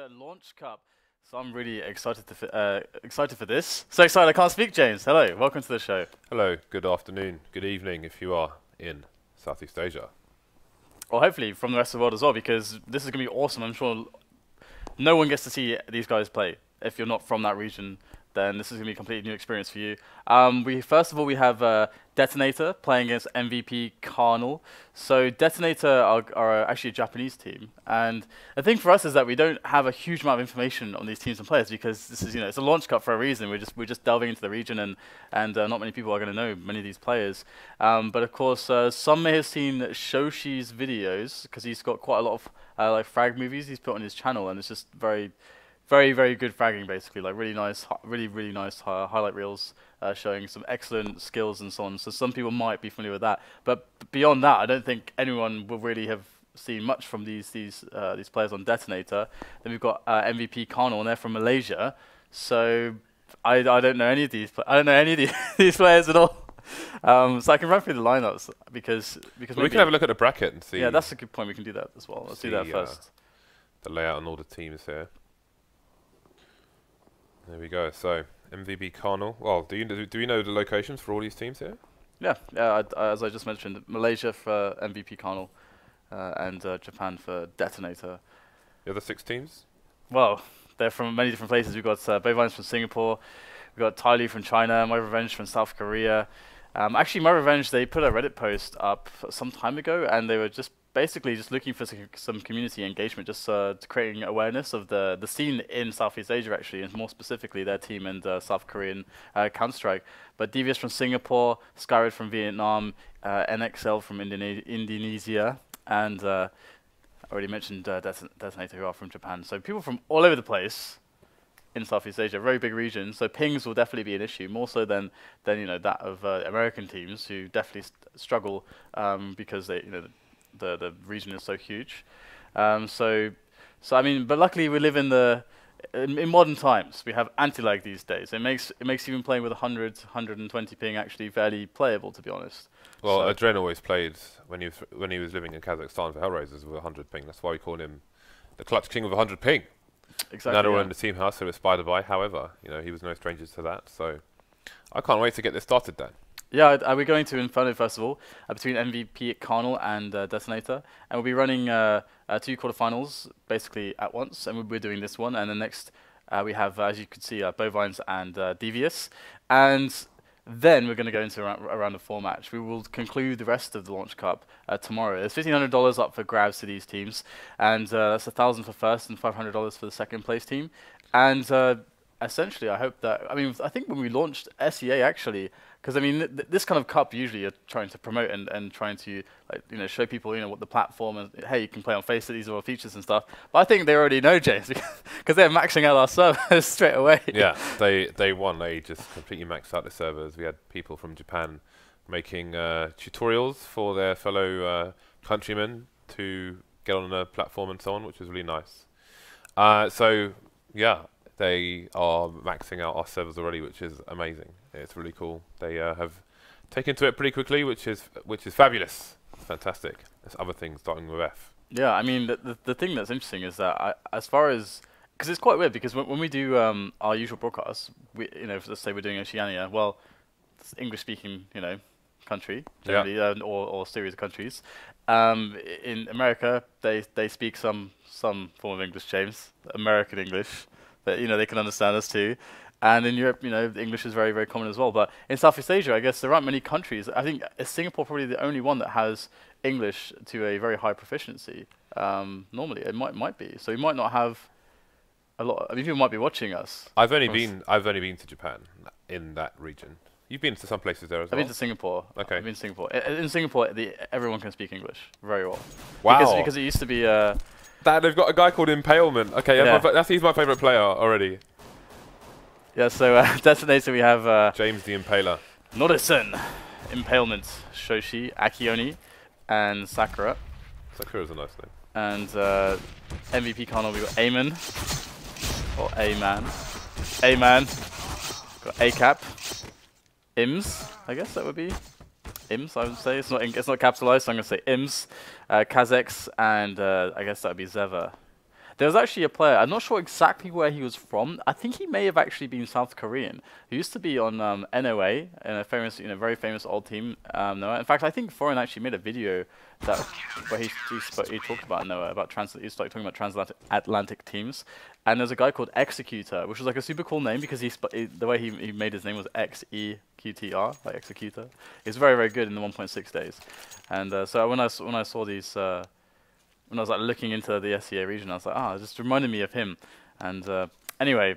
Detonator Launch Cup. So I'm really excited for this. So excited I can't speak, James. Hello, welcome to the show. Hello, good afternoon, good evening if you are in Southeast Asia. Or hopefully from the rest of the world as well, because this is going to be awesome. I'm sure no one gets to see these guys play. If you're not from that region, then this is going to be a completely new experience for you. First of all, we have Detonator playing against MVP.Karnal. So Detonator are actually a Japanese team, and the thing for us is that we don't have a huge amount of information on these teams and players because this is, it's a launch cup for a reason. We're just delving into the region, and not many people are going to know many of these players. But of course, some may have seen Shoushi's videos because he's got quite a lot of like frag movies he's put on his channel, and it's just very good fragging, basically, like really nice highlight reels showing some excellent skills and so on. So some people might be familiar with that, but beyond that, I don't think anyone will really have seen much from these players on Detonator. Then we've got MVP.Karnal, and they're from Malaysia. So I don't know any of these. I don't know any of these players at all. So I can run through the lineups because we can have a look at the bracket and see. Yeah, that's a good point. We can do that as well. Let's do that first. The layout and all the teams here. There we go. So MVP.Karnal. Well, do you know the locations for all these teams here? Yeah. As I just mentioned, Malaysia for MVP.Karnal, and Japan for Detonator. The other 6 teams? Well, they're from many different places. We've got Bovines from Singapore. We've got Tylee from China. My Revenge from South Korea. Actually, My Revenge, they put a Reddit post up some time ago, and they were just basically just looking for some community engagement, just creating awareness of the scene in Southeast Asia, actually, and more specifically their team and South Korean Counter-Strike. But Devious from Singapore, Skyred from Vietnam, NXL from Indonesia, and I already mentioned Detonator, who are from Japan. So people from all over the place in Southeast Asia, very big region. So pings will definitely be an issue, more so than that of American teams, who definitely struggle because they the region is so huge. So I mean, but luckily we live in modern times. We have anti-lag these days. It makes even playing with 120 ping actually fairly playable, to be honest. Well, Adren always played when he was living in Kazakhstan for Hellraisers with 100 ping. That's why we call him the clutch king with 100 ping. Exactly. Now they're all in the team house, so it's by the by. However, he was no stranger to that. So I can't wait to get this started then. Yeah, we're going to Inferno first of all, between MVP.Karnal and Detonator, and we'll be running 2 quarterfinals basically at once, and we're doing this one, and then next we have, as you can see, Bovines and Devious, and then we're going to go into a round of 4 match. We will conclude the rest of the Launch Cup tomorrow. There's $1,500 up for grabs to these teams, and that's $1,000 for first and $500 for the second place team, and essentially, I hope that, I think when we launched SEA actually, because this kind of cup usually you're trying to promote and trying to show people what the platform and hey, you can play on FACEIT, these are all features and stuff. But I think they already know, James, because they're maxing out our servers straight away. Yeah, they won. They just completely maxed out the servers. We had people from Japan making tutorials for their fellow countrymen to get on the platform and so on, which was really nice. So yeah. They are maxing out our servers already, which is amazing. It's really cool. They have taken to it pretty quickly, which is fabulous. It's fantastic. There's other things starting with F. Yeah, the thing that's interesting is that as far as, because it's quite weird, because when we do our usual broadcasts, let's say we're doing Oceania, well, it's English-speaking, country generally, or series of countries. In America, they speak some form of English, James, American English. That they can understand us too, and in Europe, English is very common as well. But in Southeast Asia, I guess there aren't many countries. I think Singapore probably the only one that has English to a very high proficiency. Normally, it might be. So we might not have a lot. People might be watching us. I've only been to Japan in that region. You've been to some places there as well. I've been to Singapore. Okay. I've been to Singapore. In Singapore, everyone can speak English very well. Wow. Because it used to be. They've got a guy called Impalement. Okay, yeah. He's my favourite player already. Yeah, so Detonator we have James the Impaler. Norisen, Impalement, Shoushi, Akioni, and Sakura. Sakura's a nice name. And MVP.Karnal we got Aiman, or Aiman. Got acap. Ims, I guess that would be. Ims, I would say. It's not capitalized, so I'm going to say Ims. Kazex, and I guess that would be xevR. There was actually a player, I'm not sure exactly where he was from. I think he may have actually been South Korean. He used to be on NOA, in a famous, very famous old team. Noah. In fact, I think Foreign actually made a video that where he talked about Noah, he was like talking about transatlantic teams. And there's a guy called Executor, which was like a super cool name because the way he made his name was XEQTR, like Executor. He's very, very good in the 1.6 days. And so when I saw these, when I was like looking into the SEA region, I was like, it just reminded me of him. And anyway,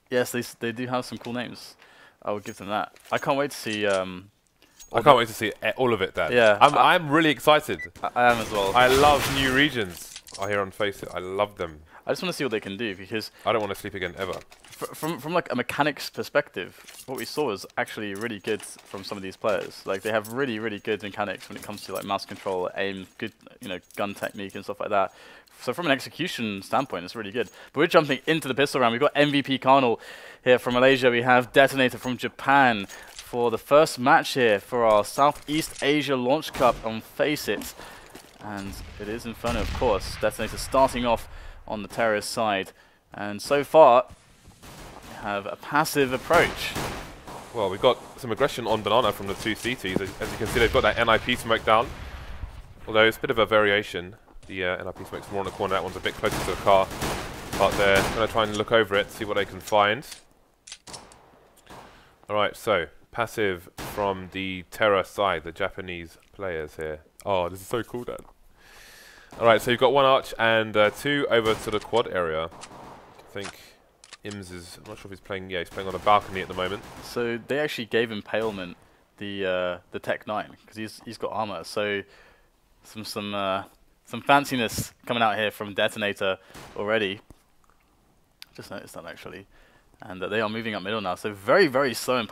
yes, they do have some cool names. I would give them that. I can't wait to see. I can't wait to see all of it, Dad. Yeah, I'm really excited. I am as well. I love new regions. I hear on FACEIT. I love them. I just want to see what they can do because I don't want to sleep again ever. From like a mechanics perspective, what we saw was actually really good from some of these players. Like they have really, really good mechanics when it comes to like mouse control, aim, good gun technique and stuff like that. So from an execution standpoint, it's really good. But we're jumping into the pistol round. We've got MVP.Karnal here from Malaysia. We have Detonator from Japan for the first match here for our Southeast Asia Launch Cup on FACEIT. And it is Inferno, of course. Detonator starting off on the terrorist side. And so far, we have a passive approach. Well, we've got some aggression on Banana from the two CTs. As you can see, they've got that NIP smoke down. Although it's a bit of a variation. The NIP smoke's more on the corner. That one's a bit closer to the car. But they're going to try and look over it, see what they can find. Alright, so passive from the Terra side, the Japanese players here. Oh, this is so cool, Dad. Alright, so you've got one arch and two over to the quad area. I think Ims is, I'm not sure if he's playing, yeah, he's playing on a balcony at the moment. So they actually gave Impalement the Tech 9, because he's got armor. So some fanciness coming out here from Detonator already. Just noticed that actually. And they are moving up middle now. So very, very slow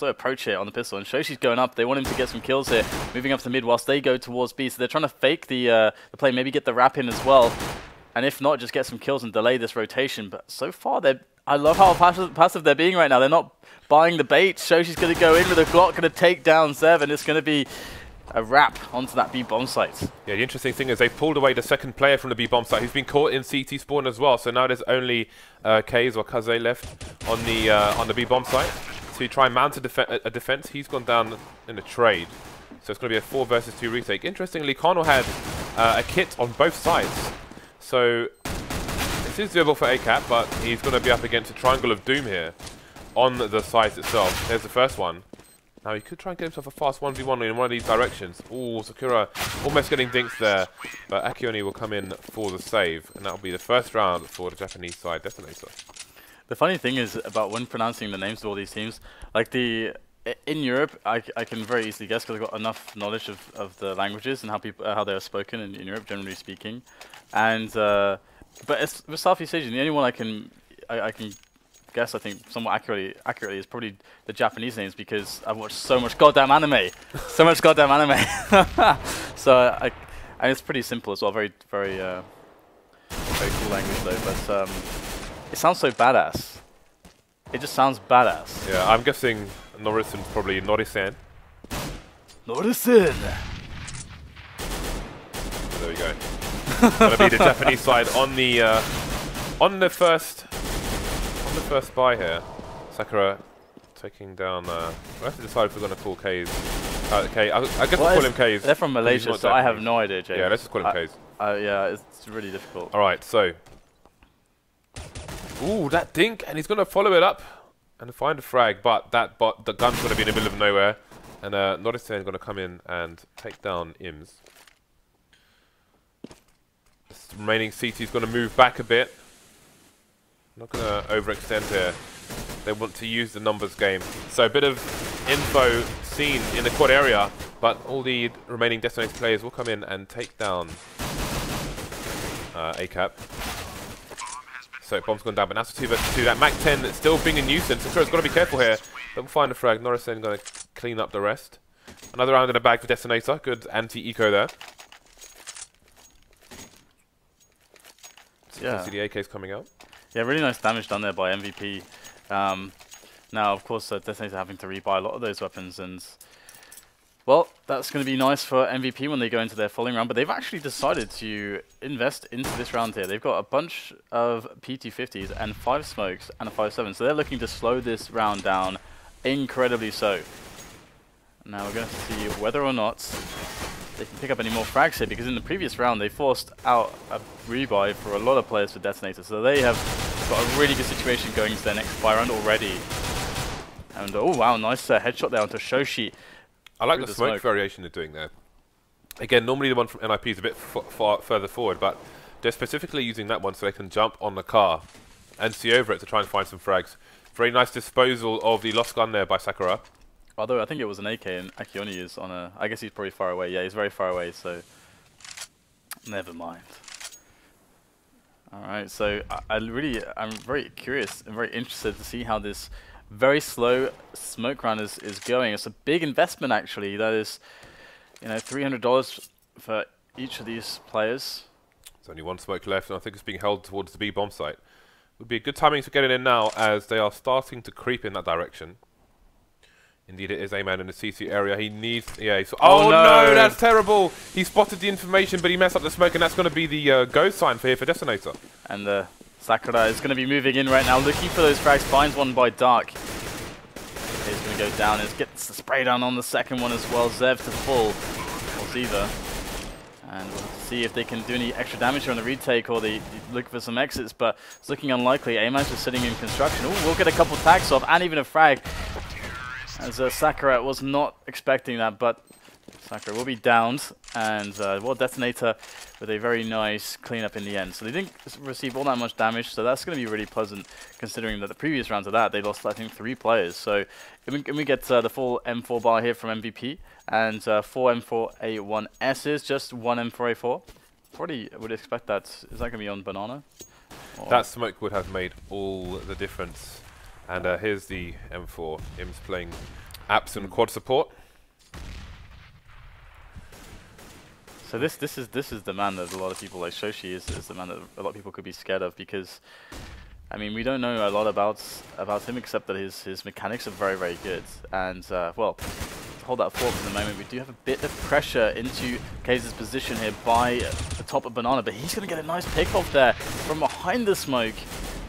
approach here on the pistol. And Shoushi's going up. They want him to get some kills here. Moving up to mid whilst they go towards B. So they're trying to fake the play, maybe get the wrap in as well. And if not, just get some kills and delay this rotation. But so far, I love how passive they're being right now. They're not buying the bait. Shoushi's going to go in with a Glock, going to take down Zev. And it's going to be a wrap onto that B bomb site. Yeah, the interesting thing is they pulled away the second player from the B bomb site who's been caught in CT spawn as well. So now there's only Kaze or Kaze left on the B bomb site to try and mount a defense. He's gone down in a trade. So it's going to be a 4 versus 2 retake. Interestingly, Karnal had a kit on both sides. So this is doable for acap, but he's going to be up against a triangle of doom here on the site itself. There's the first one. Now he could try and get himself a fast 1v1 in one of these directions. Ooh, Sakura almost getting dinked there. But Akioni will come in for the save. And that will be the first round for the Japanese side Detonator. The funny thing is about when pronouncing the names of all these teams, like in Europe, I can very easily guess because I've got enough knowledge of the languages and how they are spoken in Europe, generally speaking. And but with Southeast Asian, the only one I can guess, I think, somewhat accurately is probably the Japanese names because I've watched so much goddamn anime. So much goddamn anime. So and it's pretty simple as well. Very, very, very cool language though. But it sounds so badass. It just sounds badass. Yeah, I'm guessing Norisen's probably Norisen. Norisen! There we go. Gonna be the Japanese side on the first buy here. Sakura taking down. We'll have to decide if we're going to call Kaze. I guess we'll call him Kaze. They're from Malaysia, so I have no idea, James. Yeah, let's just call him Kaze. Yeah, it's really difficult. Alright, so. Ooh, that dink, and he's going to follow it up and find a frag, but the gun's going to be in the middle of nowhere. And Norisen going to come in and take down Ims. This remaining CT is going to move back a bit. Not going to overextend here. They want to use the numbers game. So a bit of info seen in the quad area, but all the remaining Detonator players will come in and take down acap. So bomb's gone down, but now it's 2 versus 2. That Mac 10 is still being a nuisance. Sakura's got to be careful here. Don't find a frag. Norisen going to clean up the rest. Another round in the bag for Detonator. Good anti-eco there. So you can see the AK's coming out. Yeah, really nice damage done there by MVP. Now, of course, Detonator having to rebuy a lot of those weapons, and Well, that's going to be nice for MVP when they go into their following round, but they've actually decided to invest into this round here. They've got a bunch of PT50s and 5 smokes and a 5-7, so they're looking to slow this round down incredibly so. Now we're going to see whether or not they can pick up any more frags here, because in the previous round they forced out a rebuy for a lot of players for Detonator, so they have got a really good situation going into their next buy round already. And oh wow, nice headshot there onto Shoushi. I like the smoke variation they're doing there. Again, normally the one from NIP is a bit far further forward, but they're specifically using that one so they can jump on the car and see over it to try and find some frags. Very nice disposal of the lost gun there by Sakura. Although I think it was an AK and Akioni is on a... I guess he's probably far away. Yeah, he's very far away, so... Never mind. Alright, so I'm very curious and very interested to see how this very slow smoke round is going. It's a big investment, actually. That is, you know, $300 for each of these players. There's only one smoke left, and I think it's being held towards the B bomb site. Would be a good timing to get it in now, as they are starting to creep in that direction. Indeed, it is Aiman in the CC area. He needs... Yeah, oh no, that's terrible! He spotted the information, but he messed up the smoke, and that's going to be the go sign for here for Detonator. And Sakura is going to be moving in right now, looking for those frags. Finds one by Dark. He's going to go down and gets the spray down on the second one as well. Zev to full. Or Ziva. And we'll have to see if they can do any extra damage here on the retake, or they look for some exits, but it's looking unlikely. Aiman's just sitting in construction. Oh, we'll get a couple tags off, and even a frag. As Sakura was not expecting that, but Sakura will be downed, and well, Detonator with a very nice cleanup in the end. So they didn't receive all that much damage, so that's going to be really pleasant, considering that the previous rounds of that, they lost, I think, 3 players. So can we get the full M4 bar here from MVP, and 4 M4A1Ss, just 1 M4A4? Probably would expect that. Is that going to be on Banana? Or that smoke would have made all the difference. And here's the M4. Im's playing apps and quad support. So this is the man that a lot of people like Shoushi is the man that a lot of people could be scared of, because I mean, we don't know a lot about him except that his mechanics are very, very good. And well, hold that thought for the moment. We do have a bit of pressure into Kaiser's position here by the top of Banana, but he's going to get a nice pick off there from behind the smoke.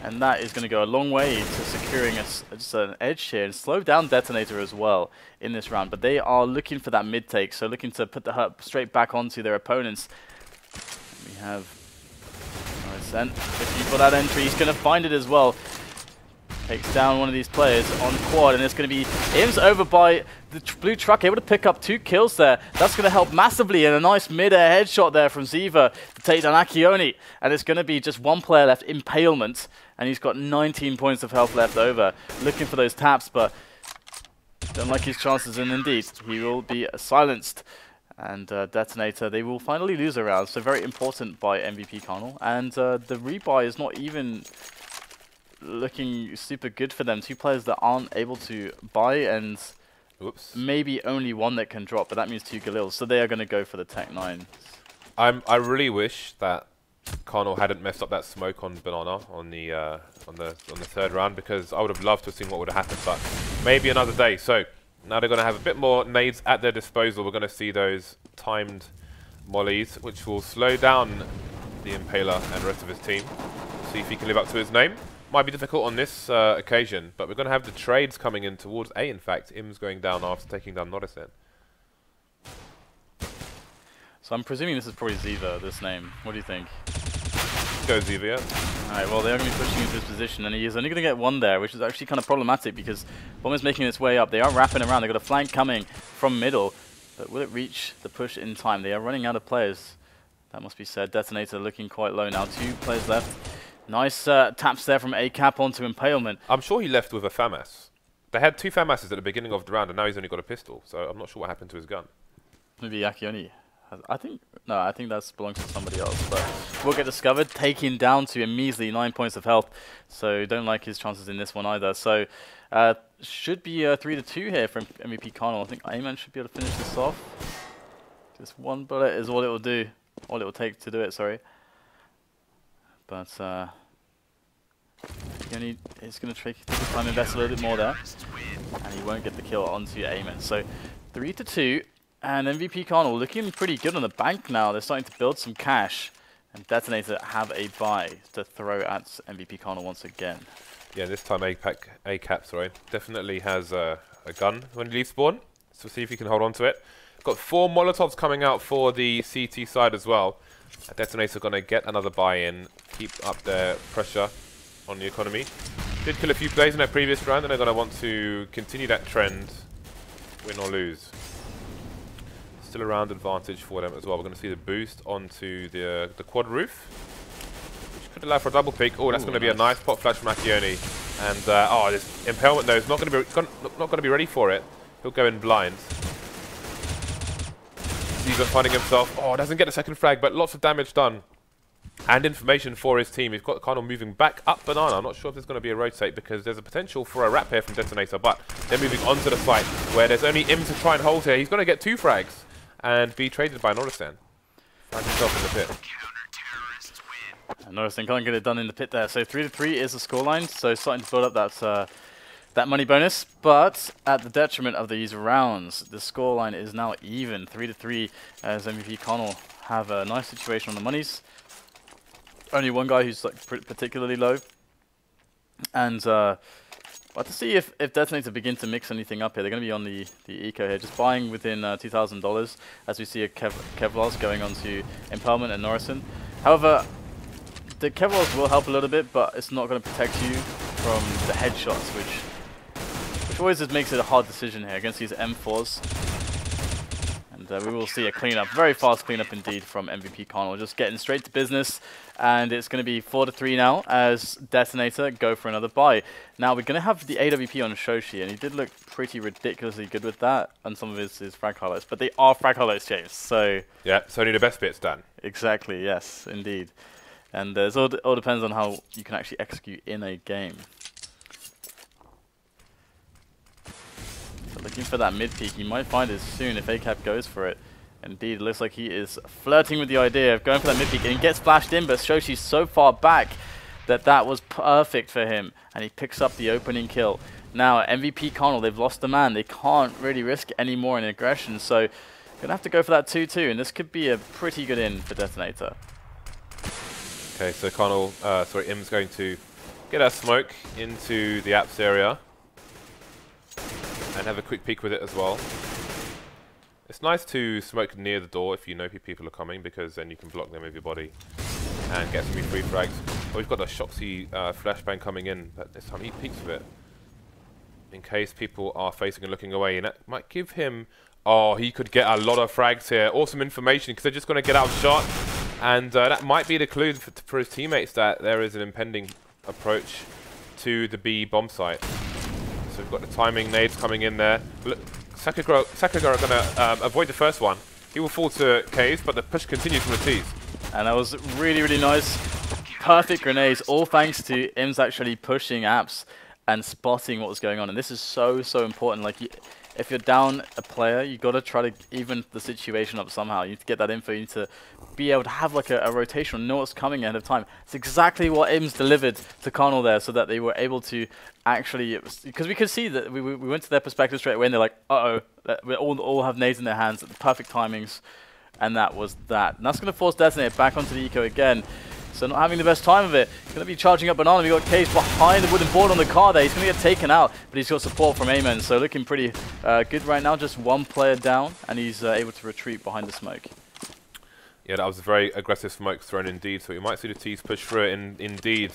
And that is going to go a long way to securing just an edge here and slow down Detonator as well in this round. But they are looking for that mid take, so looking to put the hurt straight back onto their opponents. We have Norisen looking for that entry. He's going to find it as well. Takes down one of these players on quad, and it's going to be Im's over by the blue truck, able to pick up 2 kills there. That's going to help massively, and a nice mid-air headshot there from Ziva to take down Akioni. And it's going to be just 1 player left, Impalement, and he's got 19 points of health left over. Looking for those taps, but don't like his chances, and indeed, he will be silenced. And Detonator, they will finally lose a round, so very important by MVP.Karnal. And the rebuy is not even looking super good for them. 2 players that aren't able to buy, and maybe only 1 that can drop, but that means 2 Galils, so they are going to go for the Tech 9. I really wish that Karnal hadn't messed up that smoke on Banana on the 3rd round, because I would have loved to have seen what would have happened, but maybe another day. So now they're going to have a bit more nades at their disposal. We're going to see those timed mollies, which will slow down the Impaler and the rest of his team. See if he can live up to his name. Might be difficult on this occasion, but we're going to have the trades coming in towards A, in fact. Im's going down after taking down Norisen. So I'm presuming this is probably Ziva, this name. What do you think? Go Ziva, yeah. Alright, well, they're going to be pushing into this position, and he is only going to get 1 there, which is actually kind of problematic, because Bomb is making its way up. They are wrapping around. They've got a flank coming from middle, but will it reach the push in time? They are running out of players. That must be said. Detonator looking quite low now. 2 players left. Nice taps there from acap onto Impalement. I'm sure he left with a FAMAS. They had 2 FAMASs at the beginning of the round, and now he's only got a pistol, so I'm not sure what happened to his gun. Maybe Akioni. I think that belongs to somebody else, but will get discovered, taken down to a measly 9 points of health, so don't like his chances in this one either. So should be 3-2 here from MVP.Karnal. I think Aiman should be able to finish this off. Just 1 bullet is all it will do, all it will take to do it, sorry. But Akioni is going to take his time, invest a little bit more there, and he won't get the kill onto Aiman. So 3-2. And MVP.Karnal looking pretty good on the bank now. They're starting to build some cash. And Detonator have a buy to throw at MVP.Karnal once again. Yeah, this time acap, sorry, definitely has a gun when he leaves spawn. So see if he can hold on to it. Got 4 Molotovs coming out for the CT side as well. Detonator going to get another buy-in, keep up their pressure on the economy. Did kill a few players in that previous round, and they're going to want to continue that trend, win or lose. Still a round advantage for them as well. We're going to see the boost onto the quad roof, which could allow for a double pick. Oh, that's going to be a nice pop flash from Akioni. And oh, this impalement though is not going to be ready for it. He'll go in blind. He's finding himself. Oh, doesn't get a second frag, but lots of damage done. And information for his team. He's got Karnal moving back up banana. I'm not sure if there's going to be a rotate because there's a potential for a wrap here from Detonator, but they're moving onto the site where there's only him to try and hold here. He's going to get 2 frags and be traded by Norisen. Find himself in the pit. And Norisen can't get it done in the pit there. So 3-3 is the scoreline. So starting to build up that money bonus, but at the detriment of these rounds. The scoreline is now even, 3-3, as MVP.Karnal have a nice situation on the monies. Only one guy who's like particularly low, and but to see if Detonator begin to mix anything up here. They're going to be on the eco here, just buying within $2,000, as we see a Kevlar's going on to Impalement and Norisen. However, the Kevlar's will help a little bit, but it's not going to protect you from the headshots, which always just makes it a hard decision here against these M4s. And we will see a cleanup, very fast cleanup indeed from MVP.Karnal, just getting straight to business. And it's going to be 4-3 now as Detonator go for another buy. Now we're going to have the AWP on Shoushi, and he did look pretty ridiculously good with that and some of his frag highlights. But they are frag highlights, James, so... Yeah, it's only the best bit's done. Exactly, yes, indeed. And it all depends on how you can actually execute in a game. So looking for that mid peak, he might find it soon if acap goes for it. Indeed, it looks like he is flirting with the idea of going for that mid peak, and he gets flashed in, but Shoushi's so far back that was perfect for him, and he picks up the opening kill. Now, MVP.Karnal, they've lost the man. They can't really risk any more in aggression, so gonna have to go for that 2-2, and this could be a pretty good in for Detonator. Okay, so Im's going to get a smoke into the apps area and have a quick peek with it as well. It's nice to smoke near the door if you know people are coming, because then you can block them with your body and get some free frags. Oh, we've got a shoushi flashbang coming in, but this time he peeks with it in case people are facing and looking away, and that might give him... Oh, he could get a lot of frags here. Awesome information, because they're just going to get outshot, and that might be the clue for his teammates that there is an impending approach to the B bomb site. So we've got the timing nades coming in there. Look, Sakura are going to avoid the first one. He will fall to K's, but the push continues from the T's. And that was really, really nice. Perfect grenades, all thanks to Im's actually pushing apps and spotting what was going on. And this is so, so important. Like, if you're down a player, you got to try to even the situation up somehow. You need to get that info. You need to be able to have like a rotation, know what's coming ahead of time. It's exactly what Im's delivered to Karnal there, so that they were able to actually, because we could see that we went to their perspective straight away, and they're like, uh-oh, we all have nades in their hands at the perfect timings, and that was that. And that's going to force Detonator back onto the eco again. So not having the best time of it. Going to be charging up banana. We got Case behind the wooden board on the car there. He's going to get taken out, but he's got support from Aiman. So looking pretty good right now. Just one player down, and he's able to retreat behind the smoke. Yeah, that was a very aggressive smoke thrown indeed. So you might see the T's push through it indeed.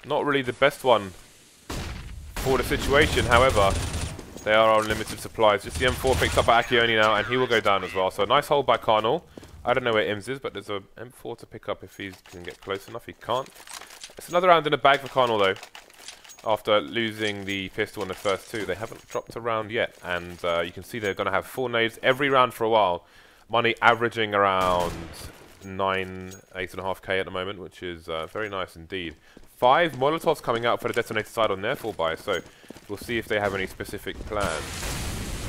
Not really the best one for the situation. However, they are on limited supplies. Just the M4 picks up by Akioni now, and he will go down as well. So a nice hold by Karnal. I don't know where Ims is, but there's a M4 to pick up if he can get close enough. He can't. It's another round in the bag for Karnal, though. After losing the pistol in the first two, they haven't dropped a round yet. And you can see they're going to have 4 nades every round for a while. Money averaging around 8.5k at the moment, which is very nice indeed. 5 Molotovs coming out for the Detonator side on their full buy, so we'll see if they have any specific plans.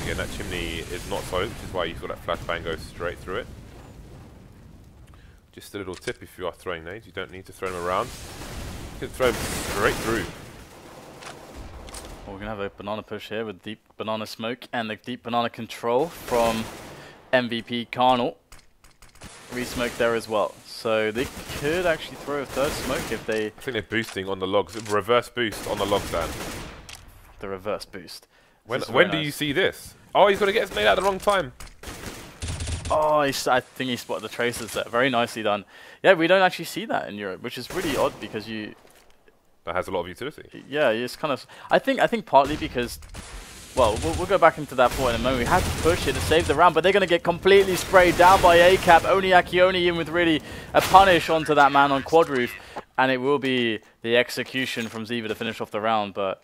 Again, that chimney is not solid, which is why you saw that flashbang go straight through it. Just a little tip, if you are throwing nades, you don't need to throw them around. You can throw them straight through. Well, we're going to have a banana push here with deep banana smoke and the deep banana control from MVP.Karnal. Re-smoke there as well. So they could actually throw a third smoke if they... I think they're boosting on the logs. Reverse boost on the log stand. The reverse boost. When do you see this? Oh, he's going to get his nade at the wrong time. Oh, I think he spotted the tracers there. Very nicely done. Yeah, we don't actually see that in Europe, which is really odd because you... That has a lot of utility. Yeah, it's kind of... I think partly because... Well, we'll go back into that point in a moment. We had to push it to save the round, but they're going to get completely sprayed down by acap. Only Akioni in with really a punish onto that man on quad roof. And it will be the execution from xevR to finish off the round. But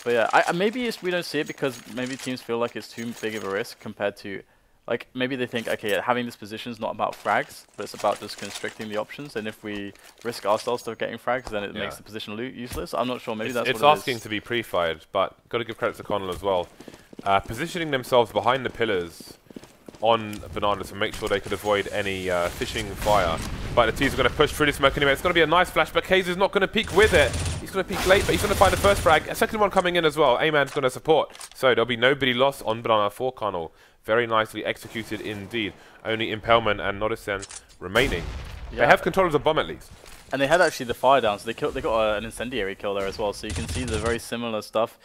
yeah, maybe we don't see it because maybe teams feel like it's too big of a risk compared to... Like, maybe they think, okay, having this position is not about frags, but it's about just constricting the options. And if we risk ourselves to getting frags, then it makes the position useless. I'm not sure. Maybe that's what it is. It's asking to be pre-fired, but got to give credit to Karnal as well. Positioning themselves behind the pillars on Banana to make sure they could avoid any fishing fire. But the teams are going to push through the smoke anyway. It's going to be a nice flash, but Keijiro is not going to peek with it. He's going to peek late, but he's going to find the first frag. A second one coming in as well. Aiman's going to support. So there'll be nobody lost on Banana for Karnal. Very nicely executed indeed. Only impalement and Norisen remaining. Yeah. They have control of the bomb at least. And they had actually the fire down, so they got an incendiary kill there as well. So you can see the very similar stuff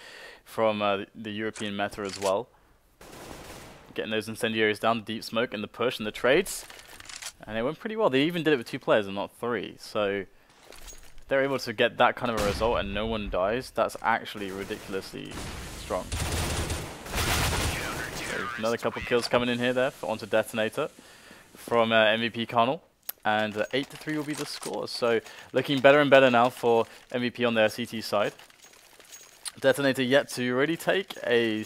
from the European meta as well. Getting those incendiaries down, the deep smoke and the push and the trades. And it went pretty well. They even did it with 2 players and not 3. So they're able to get that kind of a result and no one dies. That's actually ridiculously strong. Another couple kills coming in here there onto Detonator from MVP.Karnal. And 8-3 will be the score. So looking better and better now for MVP on their CT side. Detonator yet to really take a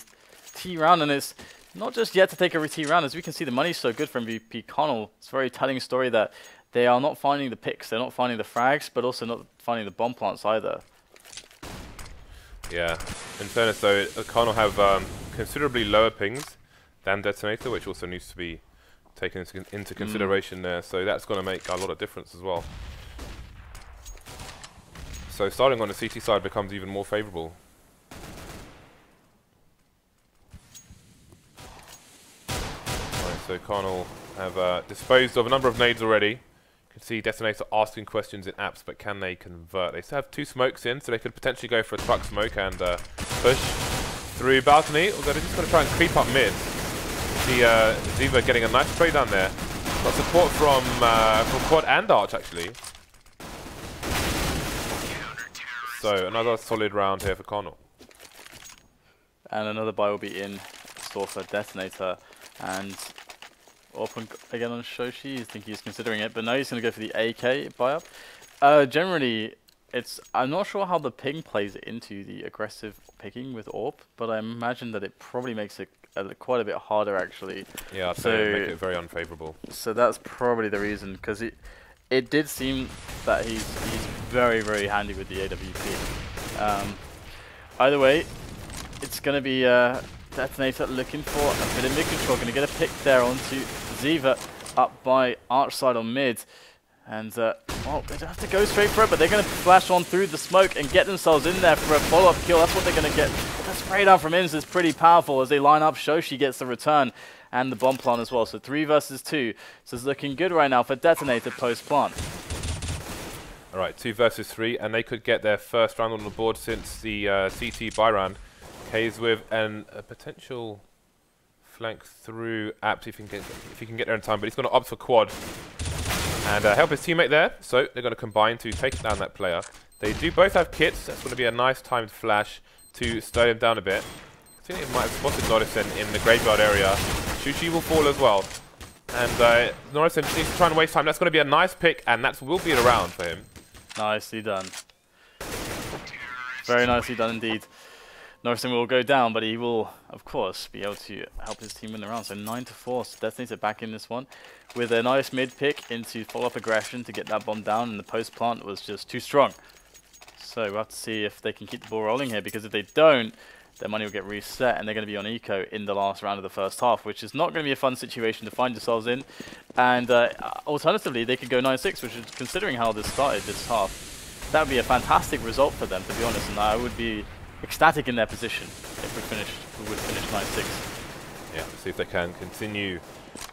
T round, and it's not just yet to take a T round. As we can see, the money's so good for MVP.Karnal. It's a very telling story that they are not finding the picks, they're not finding the frags, but also not finding the bomb plants either. Yeah, in fairness though, Karnal have considerably lower pings than Detonator, which also needs to be taken into consideration there. So that's going to make a lot of difference as well. So starting on the CT side becomes even more favourable. Right, so Karnal have disposed of a number of nades already. You can see Detonator asking questions in apps, but can they convert? They still have 2 smokes in, so they could potentially go for a truck smoke and push through balcony, although they're just going to try and creep up mid. See xevR getting a nice trade down there. Got support from Quad and Arch actually. So another solid round here for Karnal. And another buy will be in store for Detonator. And open again on shoushi. I think he's considering it, but now he's going to go for the AK buy up. Generally, I'm not sure how the ping plays into the aggressive picking with AWP, but I imagine that it probably makes it quite a bit harder actually. Yeah, so it make it very unfavourable. So that's probably the reason, because it did seem that he's very, very handy with the AWP. Either way, it's going to be Detonator looking for a bit of mid control. Going to get a pick there onto xevR up by Arch side on mid. And, well, they don't have to go straight for it, but they're going to flash on through the smoke and get themselves in there for a follow-up kill. That's what they're going to get. The spray down from Ims is pretty powerful as they line up. shoushi gets the return and the bomb plant as well. So 3 versus 2. So it's looking good right now for Detonator post-plant. All right, 2 versus 3, and they could get their first round on the board since the CT buy round. K's with a potential flank through apps if he can get there in time, but he's going to opt for quad. And help his teammate there, so they're going to combine to take down that player. They do both have kits, that's going to be a nice timed flash to slow him down a bit. I think they might have spotted Norisen in the graveyard area. shoushi will fall as well. And Norisen needs to try and waste time. That's going to be a nice pick, and that will be the round for him. Nicely done. Very nicely done indeed. Norisen will go down, but he will, of course, be able to help his team win the round. So 9-4, so Detonator back in this one with a nice mid pick into follow-up aggression to get that bomb down, and the post-plant was just too strong. So we'll have to see if they can keep the ball rolling here, because if they don't, their money will get reset, and they're going to be on eco in the last round of the first half, which is not going to be a fun situation to find yourselves in. And alternatively, they could go 9-6, which is, considering how this started this half, that would be a fantastic result for them, to be honest, and I would be ecstatic in their position if we would finish 9-6. Yeah, see if they can continue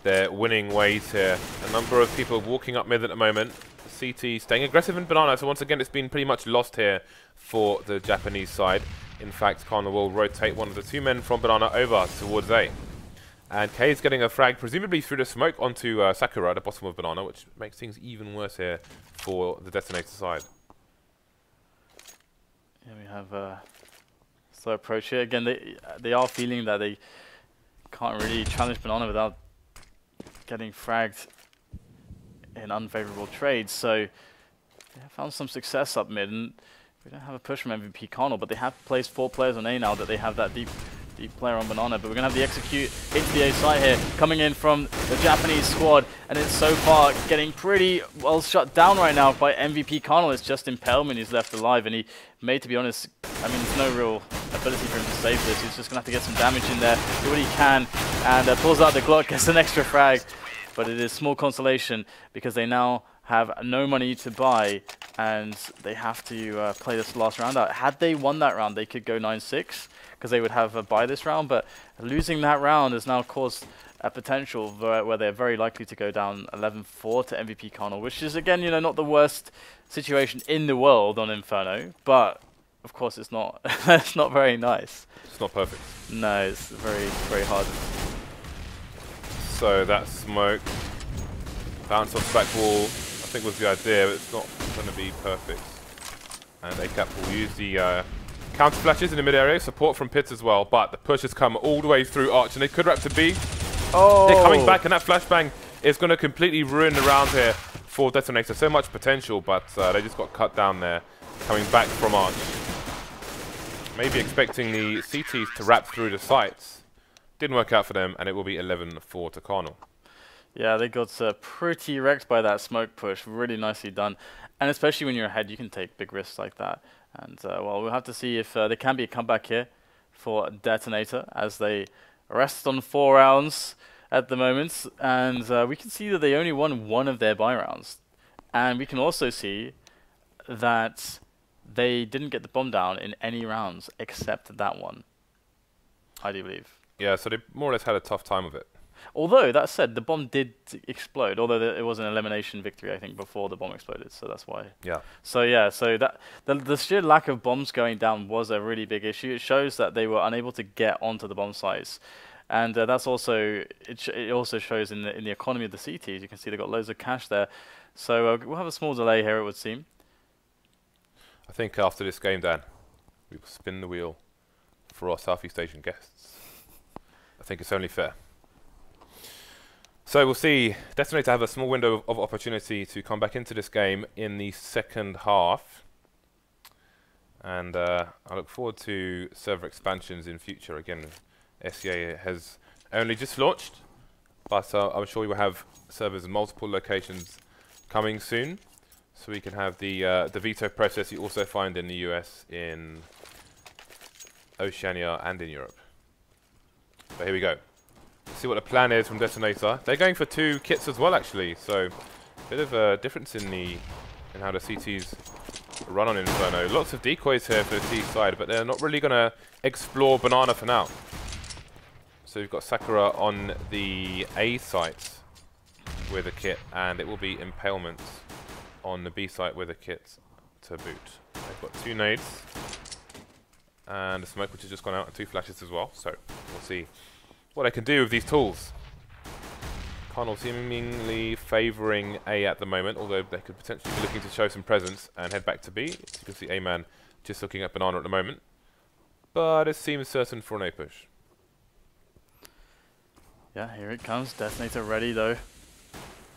their winning ways here. A number of people walking up mid at the moment. CT staying aggressive in Banana, so once again it's been pretty much lost here for the Japanese side. In fact, Karnal will rotate one of the 2 men from Banana over towards A. And K is getting a frag, presumably through the smoke, onto Sakura at the bottom of Banana, which makes things even worse here for the Detonator side. Yeah, we have a slow approach here. Again, they are feeling that they can't really challenge Banana without getting fragged in unfavorable trades. So they have found some success up mid, and we don't have a push from MVP.Karnal, but they have placed 4 players on A now that they have that deep player on Banana. But we're going to have the execute into the A site here, coming in from the Japanese squad, and it's so far getting pretty well shut down right now by MVP.Karnal. It's just Impalement who's left alive, and he may, to be honest, I mean, there's no real ability for him to save this. He's just going to have to get some damage in there, do what he can, and pulls out the Glock, gets an extra frag. But it is small consolation because they now have no money to buy, and they have to play this last round out. Had they won that round, they could go 9-6 because they would have a buy this round, but losing that round has now caused a potential where they're very likely to go down 11-4 to MVP.Karnal, which is, again, you know, not the worst situation in the world on Inferno, but of course it's not. It's not very nice. It's not perfect. No, it's very, very hard. So that smoke, bounce off the back wall, I think was the idea, but it's not going to be perfect. And acap will use the counter flashes in the mid area, support from Pits as well, but the push has come all the way through Arch, and they could wrap to B. Oh. They're coming back, and that flashbang is going to completely ruin the round here for Detonator. So much potential, but they just got cut down there, coming back from Arch. Maybe expecting the CTs to wrap through the sites. Didn't work out for them, and it will be 11-4 to Karnal. Yeah, they got pretty wrecked by that smoke push. Really nicely done. And especially when you're ahead, you can take big risks like that. And, well, we'll have to see if there can be a comeback here for Detonator as they rest on 4 rounds at the moment. And we can see that they only won 1 of their buy rounds. And we can also see that they didn't get the bomb down in any rounds except that one, I do believe. Yeah, so they more or less had a tough time of it. Although, that said, the bomb did explode, although it was an elimination victory, I think, before the bomb exploded, so that's why. Yeah. So, yeah, so that the sheer lack of bombs going down was a really big issue. It shows that they were unable to get onto the bomb sites. And that's also, it also shows in the economy of the CTs. You can see they've got loads of cash there. So, we'll have a small delay here, it would seem. I think after this game, Dan, we will spin the wheel for our Southeast Asian guests. I think it's only fair. So we'll see Detonator have a small window of opportunity to come back into this game in the second half. And I look forward to server expansions in future. Again, SCA has only just launched, but I'm sure we will have servers in multiple locations coming soon. So we can have the veto process you also find in the US, in Oceania and in Europe. But here we go. Let's see what the plan is from Detonator. They're going for 2 kits as well, actually. So a bit of a difference in how the CTs run on Inferno. Lots of decoys here for the C side, but they're not really going to explore Banana for now. So we've got Sakura on the A site with a kit, and it will be Impalement on the B site with a kit to boot. They've got 2 nades and a smoke which has just gone out, and 2 flashes as well. So we'll see what I can do with these tools. Karnal seemingly favouring A at the moment, although they could potentially be looking to show some presence and head back to B. As you can see, Aiman just looking at Banana at the moment. But it seems certain for an A push. Yeah, here it comes. Detonator ready, though.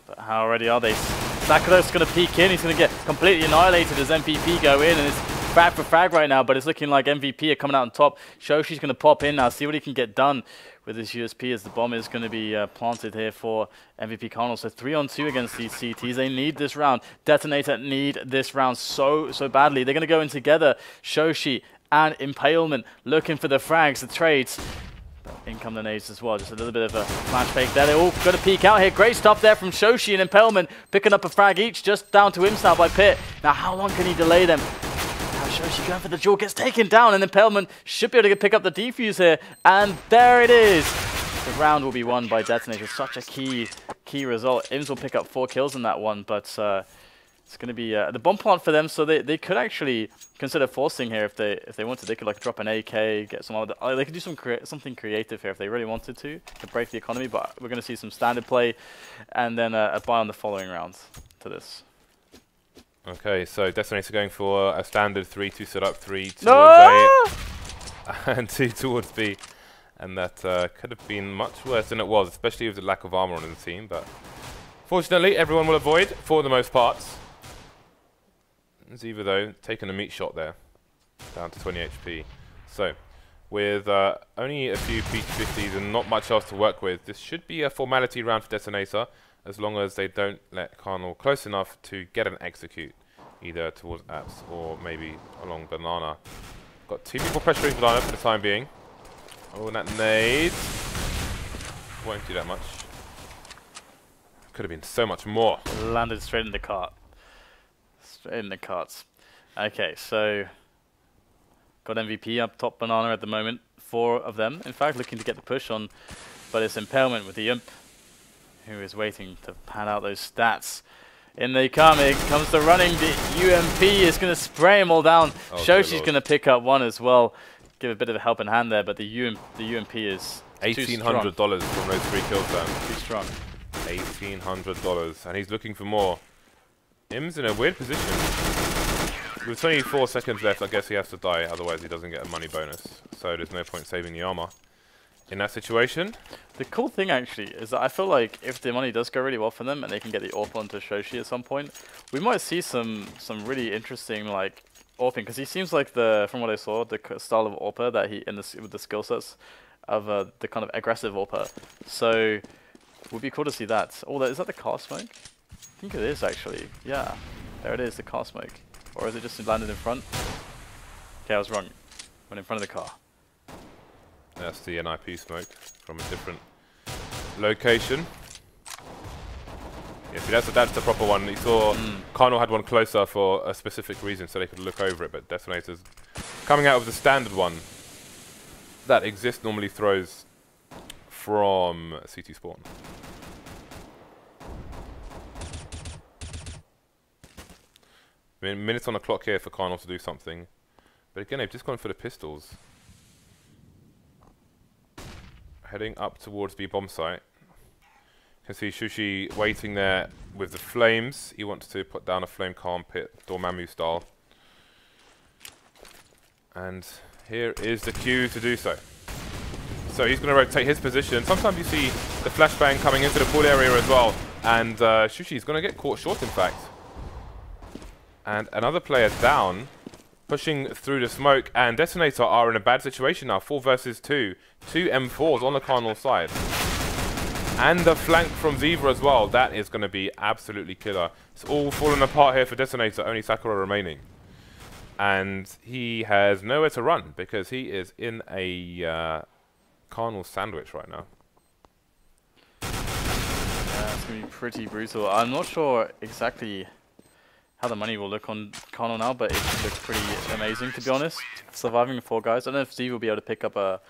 But how ready are they? Sakura's going to peek in. He's going to get completely annihilated as MVP go in, and it's frag for frag right now, but it's looking like MVP are coming out on top. Shoushi's going to pop in now, see what he can get done with his USP, as the bomb is going to be planted here for MVP.Karnal. So 3-on-2 against these CTs. They need this round. Detonator need this round so badly. They're going to go in together. Shoushi and Impalement looking for the frags, the trades. In come the nades as well. Just a little bit of a flash fake there. They're all going to peek out here. Great stuff there from Shoushi and Impalement, picking up a frag each, just down to himself by Pit. Now, how long can he delay them? Shoushi going for the duel, gets taken down, and Impalement should be able to pick up the defuse here. And there it is. the round will be won by Detonator. Such a key result. Ims will pick up 4 kills in that one, but it's going to be the bomb plant for them. So they could actually consider forcing here if they wanted. They could like drop an AK, get some other. They could do something creative here if they really wanted to break the economy. But we're going to see some standard play, and then a buy on the following rounds to this. Okay, so Detonator going for a standard 3-2 setup, 3 towards A and 2 towards B. And that could have been much worse than it was, especially with the lack of armor on the team. But fortunately, everyone will avoid for the most part. xevR, though, taking a meat shot there, down to 20 HP. So, with only a few P50s and not much else to work with, this should be a formality round for Detonator, as long as they don't let Karnal close enough to get an execute, either towards apps or maybe along banana. Got 2 people pressuring banana for the time being. Oh, and that nade won't do that much. Could have been so much more. Landed straight in the cart. Straight in the carts. Okay, so got MVP up top banana at the moment. 4 of them, in fact, looking to get the push on, but it's impalement with the imp, who is waiting to pan out those stats. In they come, it comes to running. The UMP is going to spray them all down. Oh, Shoushi's going to pick up 1 as well. Give a bit of a helping hand there, but the UMP is $1,800 from those 3 kills down. Too strong. $1,800, and he's looking for more. Im's in a weird position. With 24 seconds left, I guess he has to die, otherwise he doesn't get a money bonus. So there's no point saving the armor in that situation. The cool thing actually is that I feel like if the money does go really well for them and they can get the AWP onto Shoushi at some point, we might see some really interesting like AWPing, because he seems like from what I saw, the style of AWPer that he with the skill sets of the kind of aggressive AWPer. So it would be cool to see that. Oh, is that the car smoke? I think it is actually. Yeah, there it is, the car smoke. Or is it just landed in front? Okay, I was wrong. Went in front of the car. That's the NIP smoke from a different location. Yeah, see, that's the proper one. You saw Karnal had one closer for a specific reason, so they could look over it, but Detonator's coming out of the standard one that Exist normally throws from CT spawn. I mean, minutes on the clock here for Karnal to do something. But again, they've just gone for the pistols. Heading up towards the bomb site. You can see Shoushi waiting there with the flames. He wants to put down a flame calm pit, Dormammu style. And here is the cue to do so. So he's going to rotate his position. Sometimes you see the flashbang coming into the pool area as well. And Shoushi is going to get caught short, in fact. And another player down, pushing through the smoke, and Detonator are in a bad situation now. 4 versus 2. 2 M4s on the Karnal side. And the flank from xevR as well. That is going to be absolutely killer. It's all falling apart here for Detonator, only Sakura remaining. And he has nowhere to run, because he is in a Karnal sandwich right now. Yeah, it's going to be pretty brutal. I'm not sure exactly how the money will look on Karnal now, but it should look pretty amazing, to be honest. Surviving 4 guys. I don't know if xevR will be able to pick up a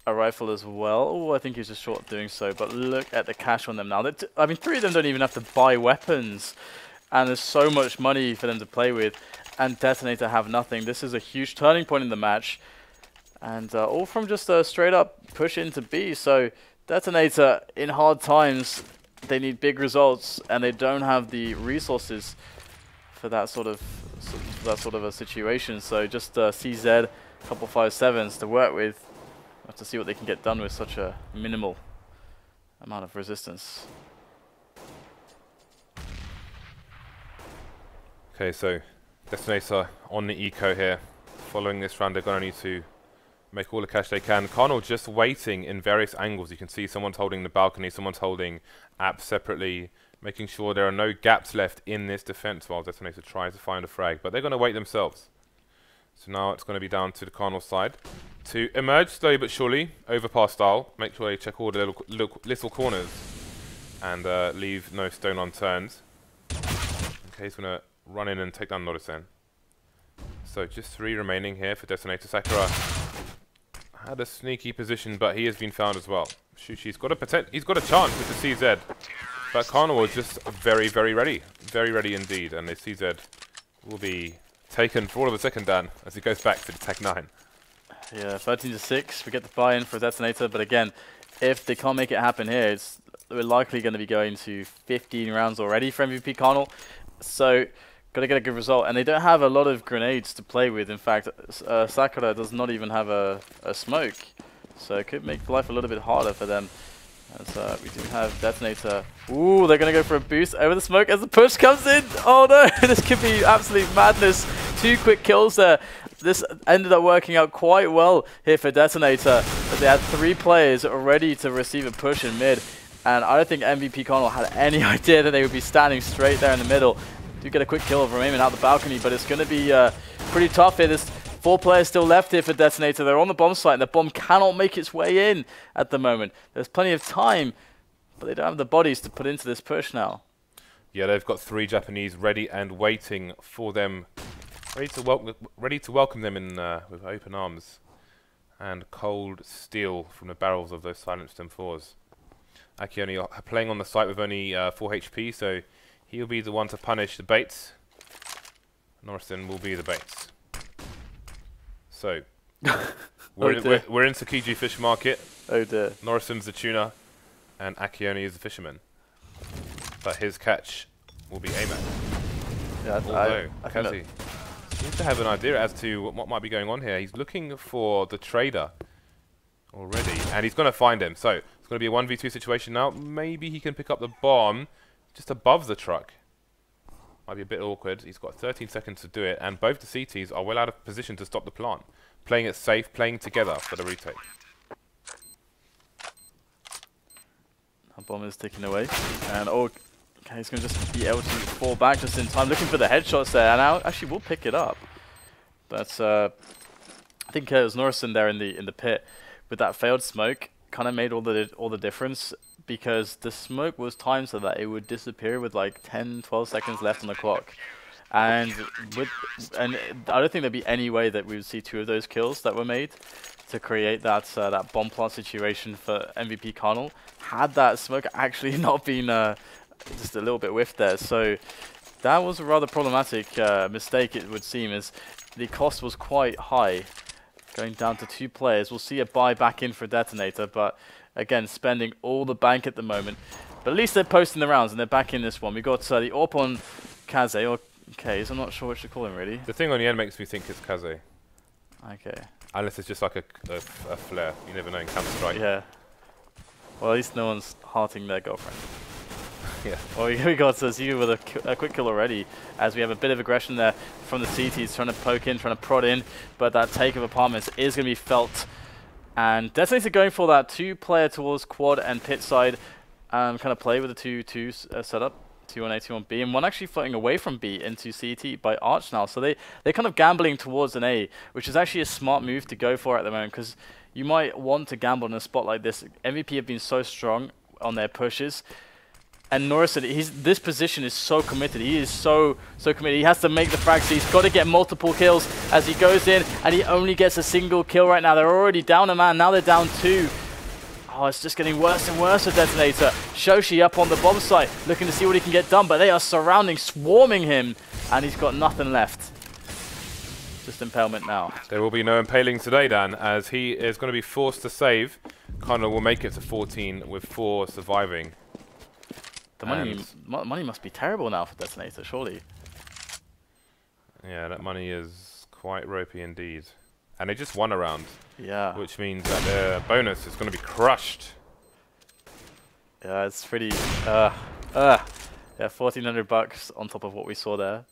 rifle as well. Oh, I think he's just short of doing so, but look at the cash on them now. I mean, 3 of them don't even have to buy weapons, and there's so much money for them to play with, and Detonator have nothing. This is a huge turning point in the match, and all from just a straight up push into B. So Detonator, in hard times, they need big results, and they don't have the resources for that sort of a situation. So just CZ, a couple 5.7s to work with. Have to see what they can get done with such a minimal amount of resistance. Okay, so Detonator on the eco here. Following this round, they're going to need to make all the cash they can. Karnal just waiting in various angles. You can see someone's holding the balcony, someone's holding apps separately, making sure there are no gaps left in this defense while Detonator tries to find a frag. But they're going to wait themselves. So now it's going to be down to the Karnal side to emerge slowly but surely, overpass style. Make sure they check all the little corners and leave no stone unturned. Okay, he's going to run in and take down Norisen. So just 3 remaining here for Detonator. Sakura Had a sneaky position, but he has been found as well. Shoushi's got a chance with the CZ. But Karnal was just very, very ready. Very ready indeed. And the CZ will be taken for all of a second, Dan, as he goes back to the Tech 9. Yeah, 13-6. We get the buy-in for Detonator, but again, if they can't make it happen here, we're likely going to be going to 15 rounds already for MVP.Karnal. So, got to get a good result. And they don't have a lot of grenades to play with. In fact, Sakura does not even have a smoke. So it could make life a little bit harder for them. As we do have Detonator. Ooh, they're going to go for a boost over the smoke as the push comes in. Oh no, this could be absolute madness. 2 quick kills there. This ended up working out quite well here for Detonator. But they had 3 players ready to receive a push in mid. And I don't think MVP.Karnal had any idea that they would be standing straight there in the middle. Do get a quick kill from Aiman out the balcony, but it's going to be pretty tough here. There's 4 players still left here for Detonator. They're on the bomb site, and the bomb cannot make its way in at the moment. There's plenty of time, but they don't have the bodies to put into this push now. Yeah, they've got 3 Japanese ready and waiting for them, ready to welcome them in with open arms and cold steel from the barrels of those silenced M4s. Aki only playing on the site with only 4 HP, so he'll be the one to punish the baits. Norisen will be the baits. So, we're in Tsukiji Fish Market. Oh dear. Norisen's the tuna, and Akioni is the fisherman. But his catch will be Aiman. Yeah, although, Kazi seems to have an idea as to what might be going on here. He's looking for the trader already, and he's going to find him. So, it's going to be a 1v2 situation now. Maybe he can pick up the bomb just above the truck. Might be a bit awkward. He's got 13 seconds to do it, and both the CTs are well out of position to stop the plant. Playing it safe, playing together for the retake. That bomb is taken away, and okay, he's going to just be able to fall back just in time, looking for the headshots there, and now actually will pick it up. But I think it was Norisen there in the pit with that failed smoke, kind of made all the difference. Because the smoke was timed so that it would disappear with like 10-12 seconds left on the clock. And I don't think there'd be any way that we would see 2 of those kills that were made to create that bomb plant situation for MVP.Karnal. Had that smoke actually not been just a little bit whiffed there. So that was a rather problematic mistake, it would seem, as the cost was quite high. Going down to 2 players. We'll see a buy back in for Detonator, but again, spending all the bank at the moment. But at least they're posting the rounds, and they're back in this one. We've got the AWP on Kaze, or Kaze. I'm not sure what to call him, really. The thing on the end makes me think it's Kaze. Okay. Unless it's just like a flare. You never know in Counter-Strike. Yeah. Well, at least no one's hearting their girlfriend. Yeah. Well, we got Ziyu with a quick kill already, as we have a bit of aggression there from the CTs, trying to poke in, trying to prod in, but that take of apartments is going to be felt. And Detonator going for that 2-player towards quad and pit side, kind of play with the 2-2 setup, 2 on A, 2 on B, and one actually floating away from B into CT by Arch now. So they're kind of gambling towards an A, which is actually a smart move to go for at the moment, because you might want to gamble in a spot like this. MVP have been so strong on their pushes. And Norisen, this position is so committed. He is so committed. He has to make the frags. So he's got to get multiple kills as he goes in, and he only gets a single kill right now. They're already down a man. Now they're down 2. Oh, it's just getting worse and worse for Detonator. Shoushi up on the bomb site, looking to see what he can get done, but they are swarming him, and he's got nothing left. Just impalement now. There will be no impaling today, Dan, as he is going to be forced to save. Karnal will make it to 14 with 4 surviving. The money must be terrible now for Detonator, surely. Yeah, that money is quite ropey indeed. And they just won a round. Yeah. Which means that their bonus is going to be crushed. Yeah, it's pretty... yeah, $1,400 on top of what we saw there.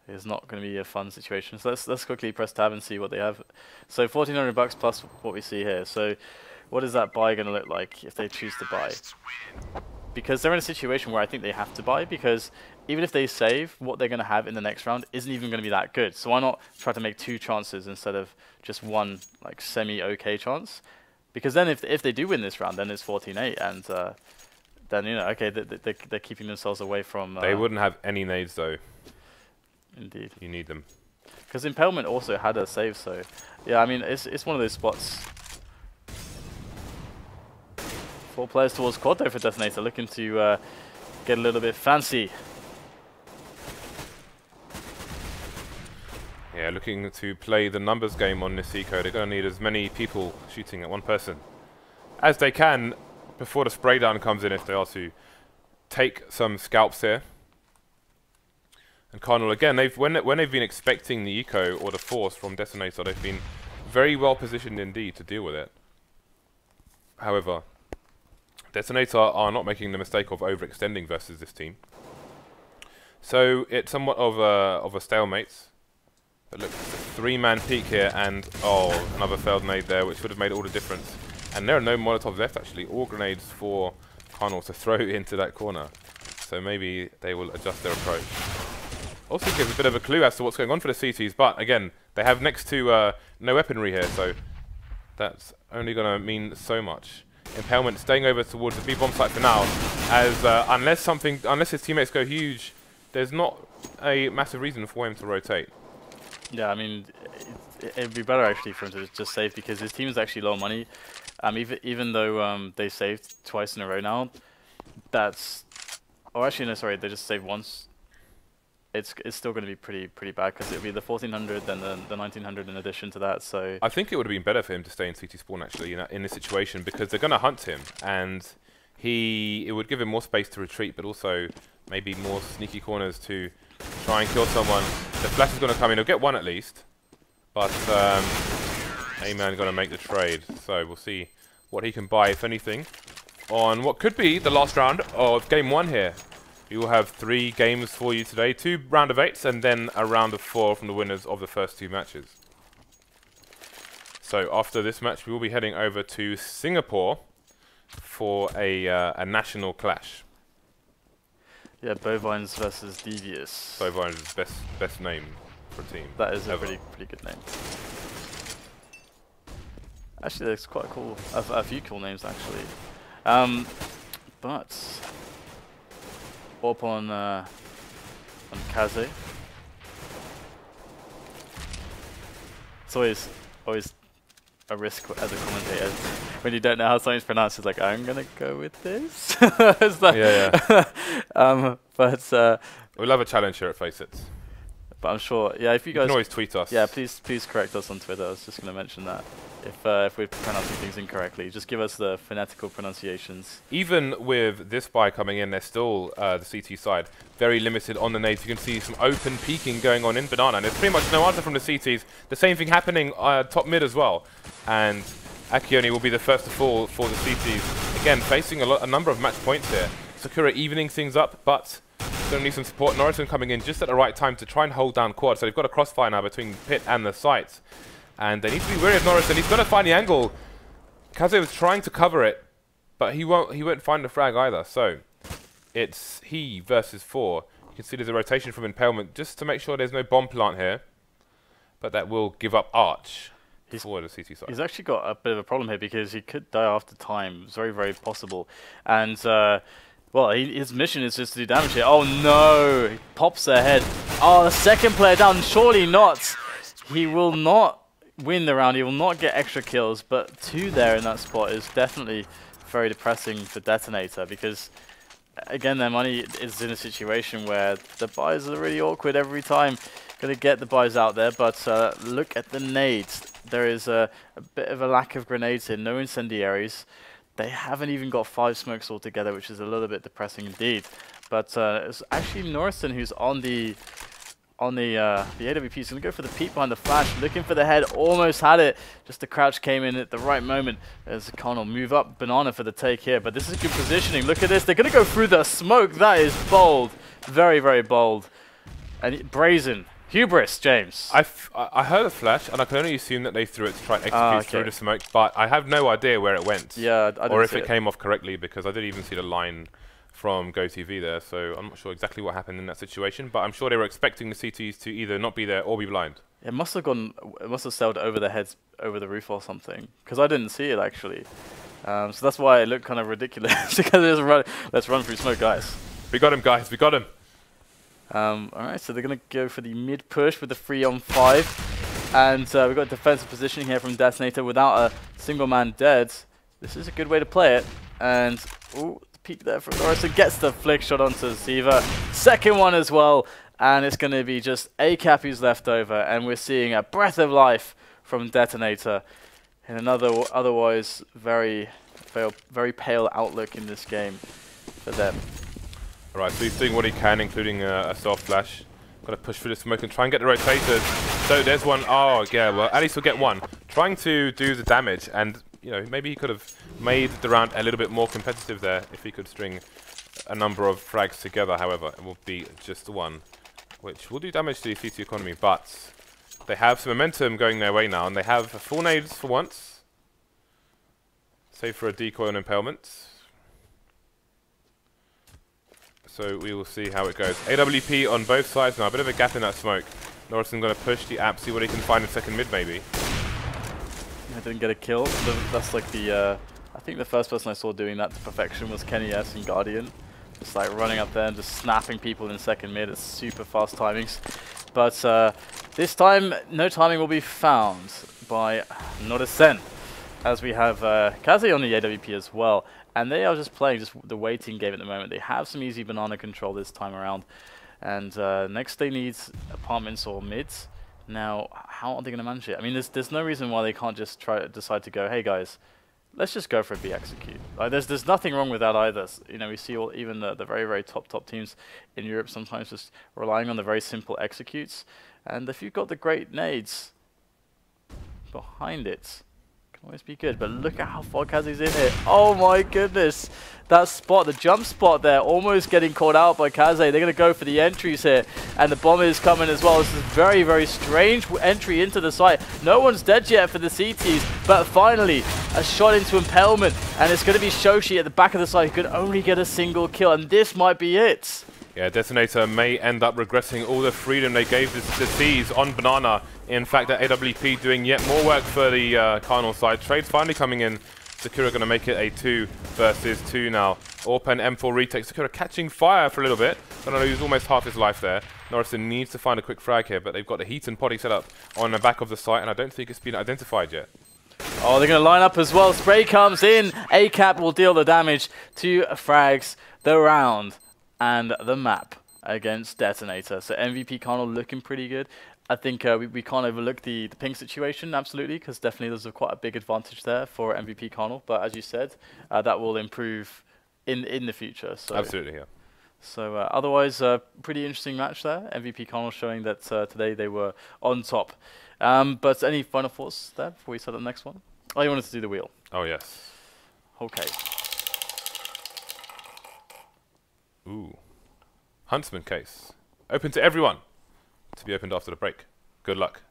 It's not going to be a fun situation. So let's quickly press tab and see what they have. So $1,400 plus what we see here. So what is that buy going to look like if they choose to buy? Because they're in a situation where I think they have to buy, because even if they save, what they're going to have in the next round isn't even going to be that good. So why not try to make 2 chances instead of just one like semi-okay chance? Because then if they do win this round, then it's 14-8, and then, you know, okay, they're keeping themselves away from... they wouldn't have any nades, though. Indeed. You need them. Because Impalement also had a save, so yeah, I mean, it's one of those spots. 4 players towards quad though for Detonator, looking to get a little bit fancy. Yeah, looking to play the numbers game on this eco. They're going to need as many people shooting at one person as they can before the spray down comes in, if they are to take some scalps here. And Karnal, again, when they've been expecting the eco or the force from Detonator, they've been very well positioned indeed to deal with it. However, Detonator are not making the mistake of overextending versus this team. So it's somewhat of a stalemate. But look, it's a 3-man peak here, and oh, another failed nade there, which would have made all the difference. And there are no Molotovs left, actually. All grenades for Karnal to throw into that corner. So maybe they will adjust their approach. Also gives a bit of a clue as to what's going on for the CTs, but again, they have next to no weaponry here, so that's only going to mean so much. Impalement staying over towards the B-bomb site for now, as unless his teammates go huge, there's not a massive reason for him to rotate. Yeah, I mean, it'd be better actually for him to just save, because his team is actually low money. Even though they saved twice in a row now, that's... Oh, actually, no, sorry, they just saved once. It's still going to be pretty bad, because it'll be the 1400, then the 1900 in addition to that. So I think it would have been better for him to stay in CT spawn actually in this situation, because they're going to hunt him, and it would give him more space to retreat, but also maybe more sneaky corners to try and kill someone. The flash is going to come in. He'll get one at least, but Aiman going to make the trade. So we'll see what he can buy, if anything, on what could be the last round of game 1 here. We will have 3 games for you today, 2 round of 8s and then a round of 4 from the winners of the first 2 matches. So after this match, we will be heading over to Singapore for a national clash. yeah, Bovines versus Devious. Bovines is best name for a team. That is ever. a pretty good name. Actually, there's quite cool, a few cool names actually. But up on Kaze. It's always a risk as a commentator when you don't know how something's pronounced. It's like, I'm gonna go with this. It's like Yeah. but We'll have a challenge here at FACEIT. but I'm sure, yeah. If you guys can always tweet us. yeah, please correct us on Twitter. I was just gonna mention that. If we're pronouncing things incorrectly, just give us the phonetical pronunciations. Even with this buy coming in, they're still, the CT side, very limited on the nades. You can see some open peeking going on in Banana, and there's pretty much no answer from the CTs. The same thing happening top mid as well. And Akioni will be the first to fall for the CTs. Again, facing a number of match points here. Sakura evening things up, but going to need some support. Norisen coming in just at the right time to try and hold down quad. So they've got a crossfire now between Pit and the sites. And they need to be wary of Norisen. He's going to find the angle. Kaze was trying to cover it, but he won't find the frag either. So it's he versus 4. You can see there's a rotation from Impalement just to make sure there's no bomb plant here. But that will give up Arch for the CT side. He's actually got a bit of a problem here, because he could die after time. It's very, very possible. And well, his mission is just to do damage here. Oh no! He pops their head. Oh, the second player down. Surely not. He will not win the round. He will not get extra kills, but 2 there in that spot is definitely very depressing for Detonator, because again, their money is in a situation where the buys are really awkward every time. Going to get the buys out there, but look at the nades. There is a bit of a lack of grenades here, no incendiaries. They haven't even got 5 smokes altogether, which is a little bit depressing indeed. But it's actually Norisen who's on the AWP. He's going to go for the peek behind the flash, looking for the head, almost had it. Just the crouch came in at the right moment as Karnal move up Banana for the take here. But this is good positioning. Look at this. They're going to go through the smoke. That is bold. Very, very bold. And brazen. Hubris, James. I heard a flash, and I can only assume that they threw it to try and execute through the smoke, but I have no idea where it went. Yeah, I didn't or if see it came off correctly, because I didn't even see the line from GoTV there, so I'm not sure exactly what happened in that situation, but I'm sure they were expecting the CTs to either not be there or be blind. It must have sailed over their heads, over the roof or something, because I didn't see it actually. So that's why it looked kind of ridiculous, because let's run through smoke, guys. We got him, guys, we got him. Alright, so they're going to go for the mid push with the 3-on-5. And we've got defensive positioning here from Detonator without a single man dead. This is a good way to play it. And, ooh, the peek there from Norisen gets the flick shot onto xevR. Second one as well. And it's going to be just acap who's left over. And we're seeing a breath of life from Detonator in another otherwise very pale outlook in this game for them. Alright, so he's doing what he can, including a soft flash. Got to push through the smoke and try and get the rotators. So there's one. Oh, yeah, well, at least we'll get one. Trying to do the damage, and, you know, maybe he could have made the round a little bit more competitive there if he could string a number of frags together. However, it will be just the one, which will do damage to the CT economy, but they have some momentum going their way now, and they have full nades for once. Save for a decoy on impalement. So we will see how it goes. AWP on both sides now. A bit of a gap in that smoke. Norisen going to push the app, see what he can find in second mid, maybe. I didn't get a kill. That's like the... I think the first person I saw doing that to perfection was Kenny S in Guardian. Just like running up there and just snapping people in second mid. It's super fast timings. But this time, no timing will be found by Norisen. As we have Kaze on the AWP as well. And they are just playing just the waiting game at the moment. They have some easy banana control this time around. And next they need apartments or mids. Now, how are they going to manage it? I mean, there's no reason why they can't just decide to go, hey guys, let's just go for a B execute. Like, there's nothing wrong with that either. You know, we see even the very top teams in Europe sometimes just relying on the very simple executes. And if you've got the great nades behind it, always be good, but look at how far Kaze's in it. Oh my goodness. That spot, the jump spot there, almost getting caught out by Kaze. They're going to go for the entries here, and the bomb is coming as well. This is very strange entry into the site. No one's dead yet for the CTs, but finally, a shot into impalement, and it's going to be shoushi at the back of the site who can only get a single kill, and this might be it. Yeah, Detonator may end up regressing all the freedom they gave the C's on Banana. In fact, the AWP doing yet more work for the Karnal side. Trades finally coming in. Sakura going to make it a 2 versus 2 now. Orpen M4 retake. Sakura catching fire for a little bit. I don't know, he's almost half his life there. Norisen needs to find a quick frag here, but they've got the heat and potty set up on the back of the site, and I don't think it's been identified yet. Oh, they're going to line up as well. Spray comes in. acap will deal the damage to frags the round and the map against Detonator. So MVP.Karnal looking pretty good. I think we can't overlook the ping situation, absolutely, because definitely there's quite a big advantage there for MVP.Karnal. But as you said, that will improve in the future. So absolutely, yeah. So otherwise, pretty interesting match there. MVP.Karnal showing that today they were on top. But any final thoughts there before we start the next one? Oh, you wanted to do the wheel? Oh, yes. Okay. Ooh. Huntsman case. Open to everyone. To be opened after the break. Good luck.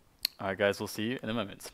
Alright guys, we'll see you in a moment.